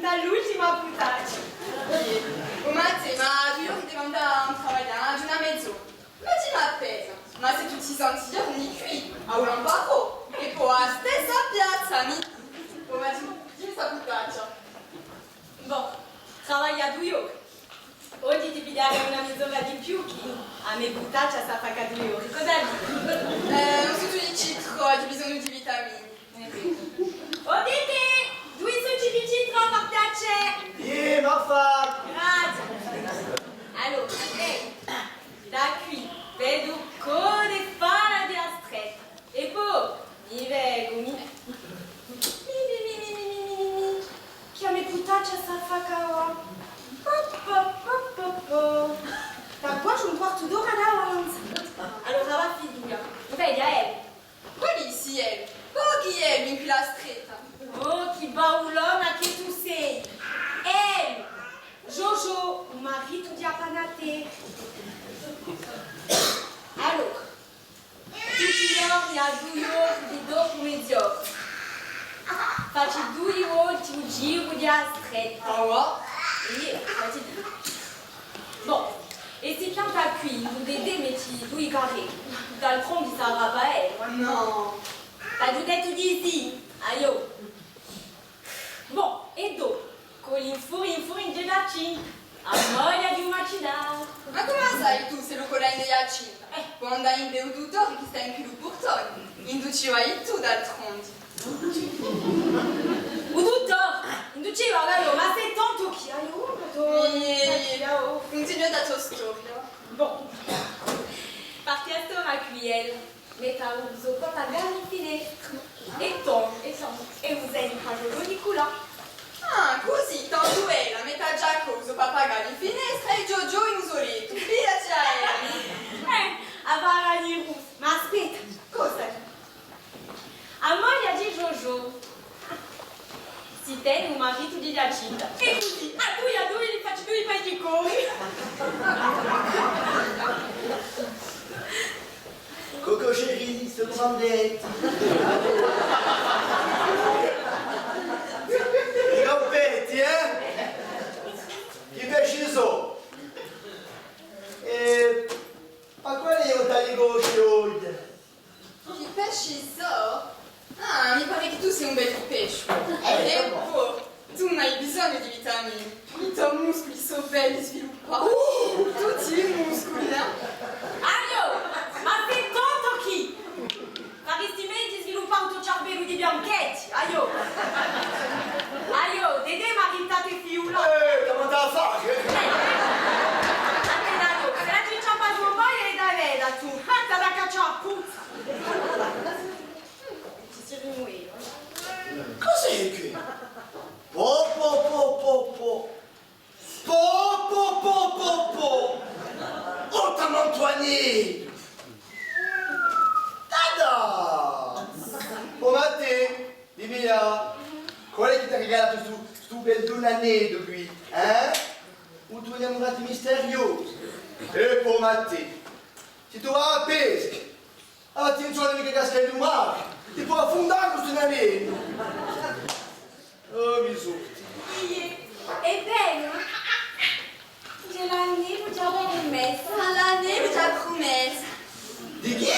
punta l'ultima puntata. Ma te, ma io ti devo andare a lavorare una mezz'ora. Ma ti mi attesa. Ma se tutti i santi giorni qui, a un lambaco, e poi a stessa piazza, oh, ma dimmi sta puntaccia. Bon, lavora 2 ore. Oggi ti pigliare una mezz'ora di più che a me puntaccia sta faca 2 ore. Cosa dici? Non sono tutti citro, ho bisogno di vitamine. Odite! 2 succi di citro a portacce! Ma fa! Grazie! Allora, da qui vedo code fare di stretta. E poi mi vengo, mi che a me puttaccia sta faca. Da qua c'è un quarto d'ora d'avanza. Allora va figlia. Vedi a elle. Quali si è? Pochi è in quella stretta? Oh, che baulona che tu sei! Elle! Jojo, un marito di appanate. Allora, tutti gli giorni a 2 ore di dopo mezz'ora. Faccio 2 ultimi giri di stretta. Oh, E faccio di. Bon, e si pianta qui, vous vedete, metti 2 carrés. D'altronde, ça va pas elle. no. T'as dû être d'ici. Aïe. Bon, e dopo? Con l'infurin di Giacin. A voglia di un macinare. Ma come sai tu se lo colai di Giacinta? Quando hai in bevuto che stai in più portone. Induceva tu d'altronde. O dottore, induceva gallo, ma sei tanto chi? Continua da tua storia. Bon. Parti a stora qui, elle. Metta uso quand a garni finestre. E ton, e usai un ragiolo di culo. Ah, così, tanto è la metà Giacomo, pappagallo in finestra e Giorgio in usoletto. Fidati a lei. A barani russe. Ma aspetta, cosa? A moglie di Jojo. Si tiene un marito di Giacinta. E così, a due gli faccio 2 petticoni. Coco chérie, se grandette. Rompetti, Chi preciso? Ma qual è un tagliagosto? Che pesci so? Ah, mi pare che tu sei un bel pesce. E poi, tu non hai bisogno di vitamine. I tuoi muscoli sono belli sviluppati. Tutti i muscoli, Aio, ma sei tonto chi? Faresti meglio di sviluppare un tuo cervello di bianchetti. Aio. Aio, dede maritate fiulo. Come te la fai? Anche Dario, se la ciccia pas un po' e da veda tu. T'ha da cacciare a puzza. Ci si rimuove. Cos'è qui? Po. Ottamo Antoine! Tada! Oh ma te, dimmi là, qual è che ti ha regalato sto bel donanello qui, Un tuo innamorato misterioso. E poi ma te, se tu vai a pesca, attenzione mica casca in mare, ti può affondare questo anello. Oh, mi sorti. Ebbene, ce l'anello già promesso. Ah, l'anello già promesso. Di chi?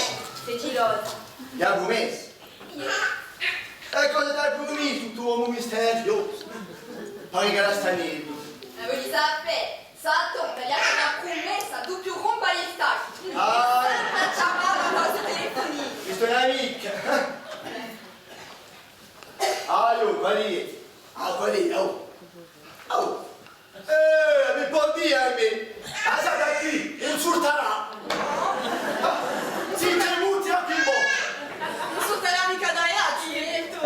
Sei gelosa. Gli ha promesso. E cosa ti hai promesso, tu uomo misterioso? Pare che la sta anello. Voglio sapere, Satan, gli ha promessa, doppio rompa gli stacchi. Ah. Facciamo una cosa telefonina. Questa è un'amica. Qual è? Qual è? Mi può dire a me? Sai qui, insulterà. Si tremuti a più. Non so te l'amica da ragazzi, no,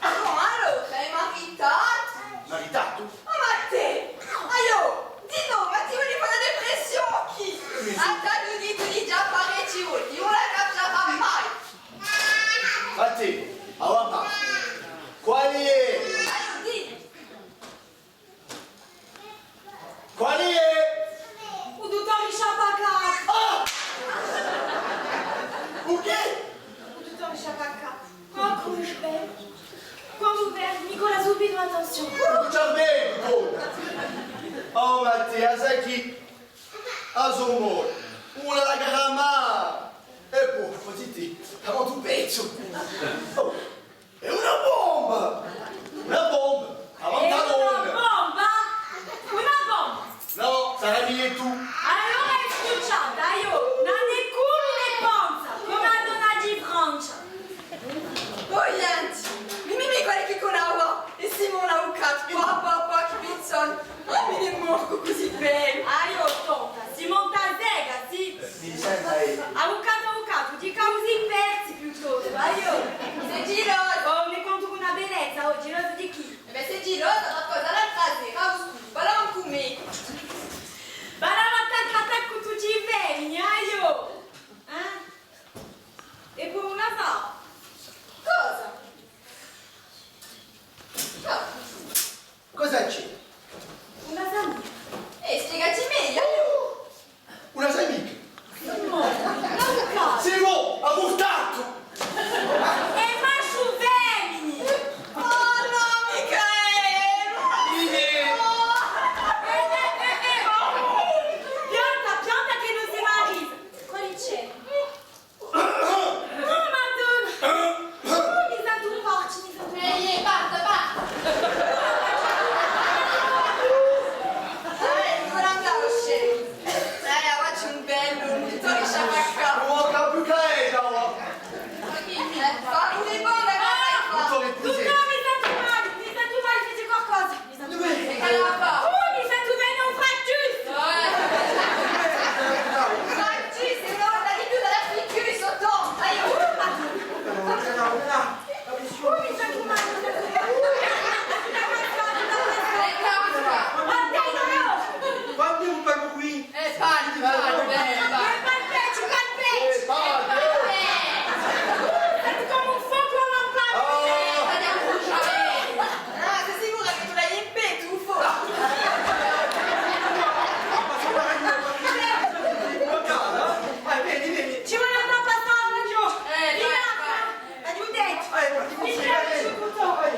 allora, sei maritato? Maritato? Ma te! Di no, ma ti voglio fare depressione! A te tu di già parecchi volti, non la capirà mai! A te, allora, qual è? Qual è? O dottore Chapacat. O quê? O dottore Chapacat. Oh, como espero. Quando o verbo me Nicola, subito attenzione. Ciarbene, oh Matteo, Azaki, Azomor, una la garama. E poi, così siamo tu pezzo. Oh, è una bomba! Una bomba! È una bomba? Una bomba! No, sarai lì tu. Allora è schiacciata, io non ne culo né ponza, come a donna di Francia. Voglianti, mi quelli che conava e Simona Ucat, papà, che pizzon. Mi ne morco così bene. Ah, io tonta, si monta a zega, sì. Mi senta Avvocato, di causi persi piuttosto, io. Sei girosa. Oh, mi conto una bellezza oggi, rosa di chi? E beh, sei girosa, ma cosa la frase? Balon con me. Attacco tutti i femmini, io. E poi una fa. Cosa? Cosa c'è? Una samia. Spiegati meglio. Una sai mica? No, Simo, ha buttato! e macho femmini. Oh no, Michaela! Pianta che non si marita. Quali c'è? Oh, Madonna. Oh, mi sa tu porci, mi sa tu. Ehi, basta. Non andavo scemo. Faccio un bello, un tutto che sciamacca. Non manca più che no? Fa un libro da casa. Tutto le Tu puse. mi sa tu male, fece qualcosa. Mi sa tu Dove? male. Che la fa? Oh, mi sa tu bene un fractus. Facci, se un'ora di più dalla ficchiuri sotto. Aiuto. Oh, mi sa tu male, mi sa tu male. Guarda, io. Quanti un pago qui? Parti, Palpeccio. Parti! Senti come un fuoco a un plano. sei sicura che tu l'hai in petto, un po'? Vieni. Ci vuole una passata giù. Di vai, là. Giù dentro. Mi piace il cotone.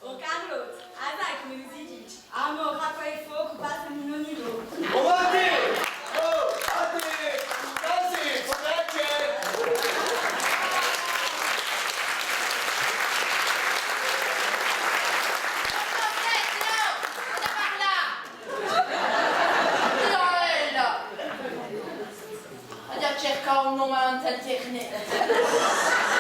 Oh Carlos, sai come si dice? Amore, acqua e fuoco passano in ogni luogo. Oh, Matteo! Oh, Matteo! Grazie, grazie! Andiamo a cercare un nome internet.